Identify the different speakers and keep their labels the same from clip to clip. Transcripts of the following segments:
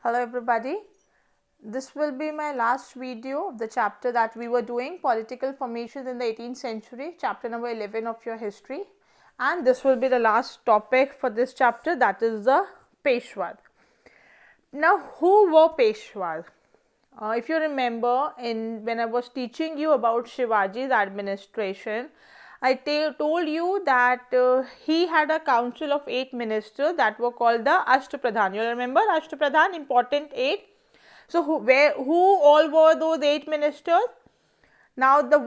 Speaker 1: Hello everybody, this will be my last video of the chapter that we were doing, political formations in the 18th century, chapter number 11 of your history, and this will be the last topic for this chapter, that is the Peshwas. Now who were Peshwas? If you remember, when I was teaching you about Shivaji's administration, I told you that he had a council of 8 ministers that were called the Ashtapradhan. You remember Ashtapradhan, important 8. So who all were those 8 ministers? Now the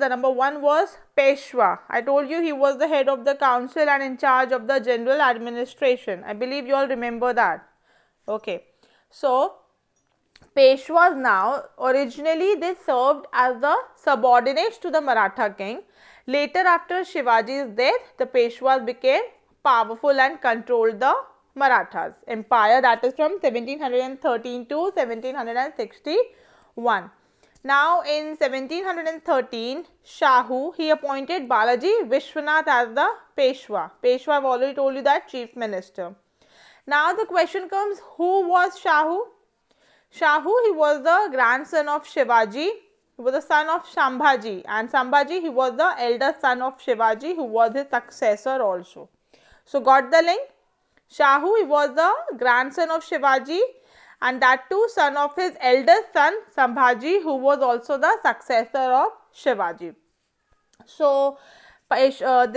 Speaker 1: number one was Peshwa. I told you he was the head of the council and in charge of the general administration. I believe you all remember that. Okay. So Peshwas now, originally they served as the subordinates to the Maratha king. Later, after Shivaji's death, the Peshwas became powerful and controlled the Marathas empire, that is from 1713 to 1761. Now in 1713, Shahu, he appointed Balaji Vishwanath as the Peshwa. Peshwa, I have already told you that, chief minister. Now the question comes, who was Shahu? Shahu, he was the grandson of Shivaji. He was the son of Sambhaji, and Sambhaji, he was the eldest son of Shivaji, who was his successor also. So got the link? Shahu, he was the grandson of Shivaji, and that too son of his eldest son Sambhaji, who was also the successor of Shivaji. So Peshwa,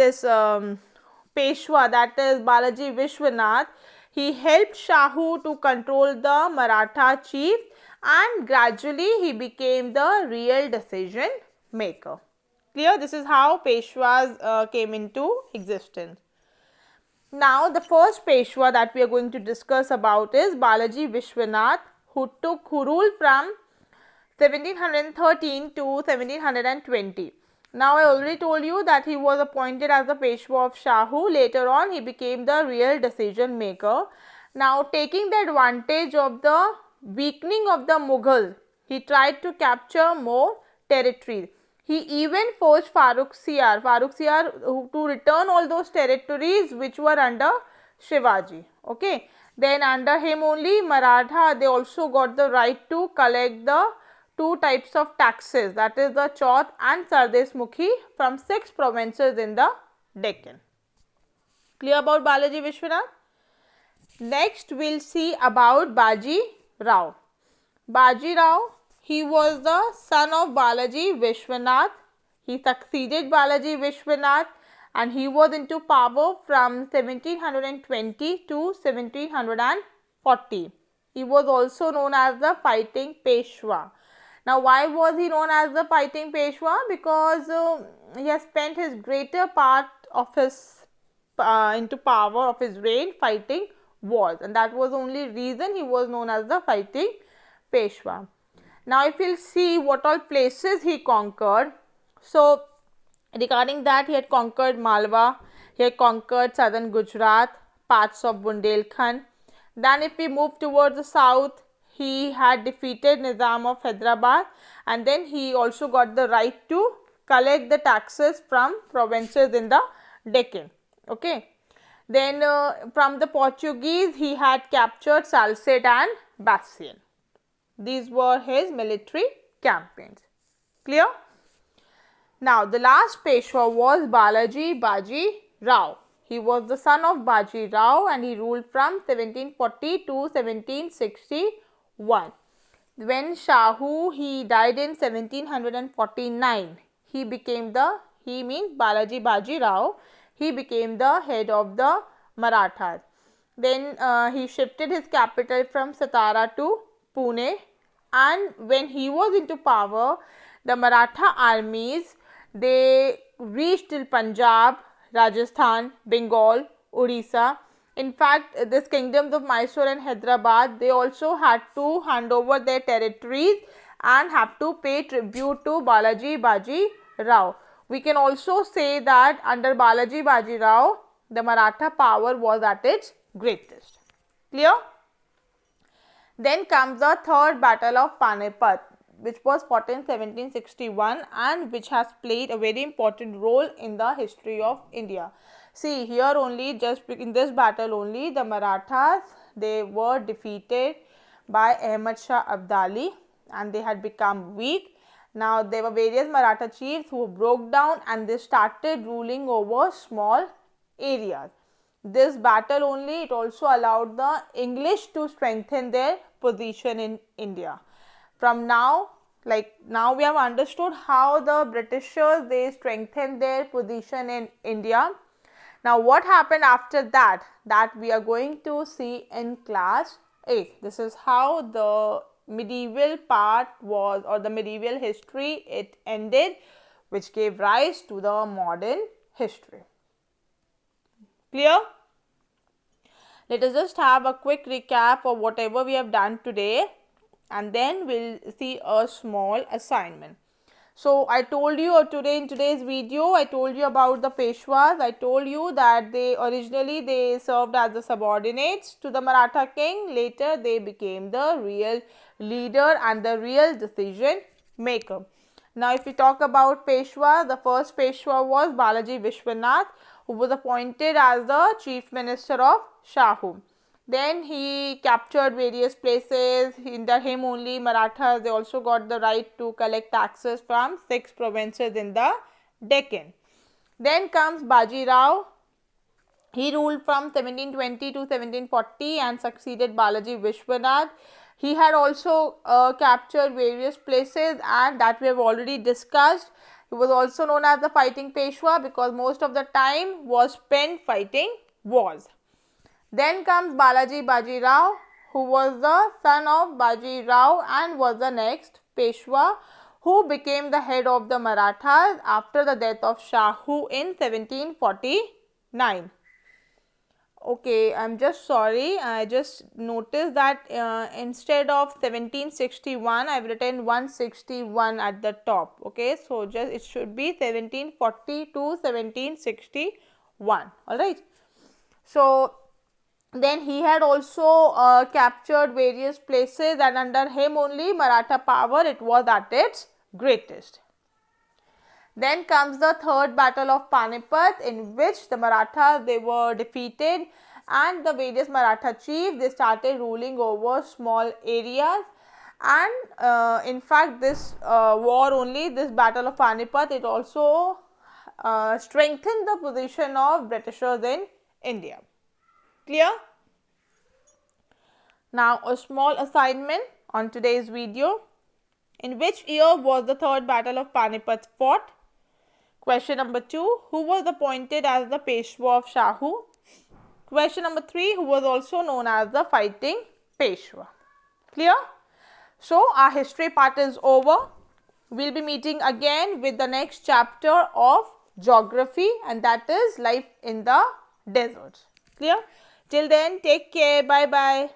Speaker 1: that is Balaji Vishwanath, he helped Shahu to control the Maratha chief, and gradually he became the real decision maker. Clear? This is how Peshwas came into existence. Now the first Peshwa that we are going to discuss about is Balaji Vishwanath, who ruled from 1713 to 1720. Now I already told you that he was appointed as the Peshwa of Shahu. Later on he became the real decision maker. Now taking the advantage of the weakening of the Mughals, he tried to capture more territories. He even forced Farrukh Siyar to return all those territories which were under Shivaji. Okay. Then under him only Maratha, they also got the right to collect the two types of taxes, that is the Chaudh and Sardesh Mukhi, from 6 provinces in the Deccan. Clear about Balaji Vishwanath? Next we will see about Baji Rao. Baji Rao, he was the son of Balaji Vishwanath. He succeeded Balaji Vishwanath and he was into power from 1720 to 1740. He was also known as the fighting Peshwa. Now why was he known as the fighting Peshwa? Because he has spent his greater part of his into power of his reign fighting wars, and that was the only reason he was known as the fighting Peshwa. Now if you will see what all places he conquered, so regarding that, he had conquered Malwa, he had conquered southern Gujarat, parts of Bundelkhand. Then if we move towards the south, he had defeated Nizam of Hyderabad, and then he also got the right to collect the taxes from provinces in the Deccan. Okay. Then from the Portuguese, he had captured Salsette and Bassein. These were his military campaigns. Clear? Now the last Peshwa was Balaji Baji Rao. He was the son of Baji Rao and he ruled from 1740 to 1761. When Shahu, he died in 1749, he means Balaji Baji Rao, he became the head of the Marathas. Then he shifted his capital from Satara to Pune, and when he was into power, the Maratha armies, they reached till Punjab, Rajasthan, Bengal, Odisha. In fact, this kingdoms of Mysore and Hyderabad, they also had to hand over their territories and have to pay tribute to Balaji Baji Rao. We can also say that under Balaji Baji Rao, the Maratha power was at its greatest. Clear? Then comes the third battle of Panipat, which was fought in 1761 and which has played a very important role in the history of India. See, here only, just in this battle only, the Marathas, they were defeated by Ahmad Shah Abdali and they had become weak. Now there were various Maratha chiefs who broke down and they started ruling over small areas. This battle only, it also allowed the English to strengthen their position in India. From now, now we have understood how the Britishers, they strengthened their position in India. Now what happened after that? That we are going to see in class 8. This is how the medieval part was, or the medieval history, it ended, which gave rise to the modern history. Clear? Let us just have a quick recap of whatever we have done today and then we'll see a small assignment. So I told you today in today's video, I told you about the Peshwas. I told you that they originally they served as the subordinates to the Maratha king. Later they became the real leader and the real decision maker. Now if we talk about Peshwa, the first Peshwa was Balaji Vishwanath, who was appointed as the chief minister of Shahu. Then he captured various places. Under him only Marathas, they also got the right to collect taxes from 6 provinces in the Deccan. Then comes Baji Rao. He ruled from 1720 to 1740 and succeeded Balaji Vishwanath. He had also captured various places and that we have already discussed. He was also known as the fighting Peshwa because most of the time was spent fighting wars. Then comes Balaji Baji Rao, who was the son of Baji Rao and was the next Peshwa, who became the head of the Marathas after the death of Shahu in 1749. Okay, I'm just sorry, I just noticed that instead of 1761, I've written 161 at the top. Okay, so just it should be 1740 to 1761. Alright. So then he had also captured various places and under him only Maratha power, it was at its greatest. Then comes the third battle of Panipat, in which the Marathas, they were defeated and the various Maratha chiefs, they started ruling over small areas. And in fact this war only, this battle of Panipat, it also strengthened the position of Britishers in India. Clear? Now a small assignment on today's video. In which year was the third battle of Panipat fought? Question number 2. Who was appointed as the Peshwa of Shahu? Question number 3. Who was also known as the fighting Peshwa? Clear? So our history part is over. We'll be meeting again with the next chapter of geography, and that is life in the deserts. Clear? Till then, take care. Bye bye.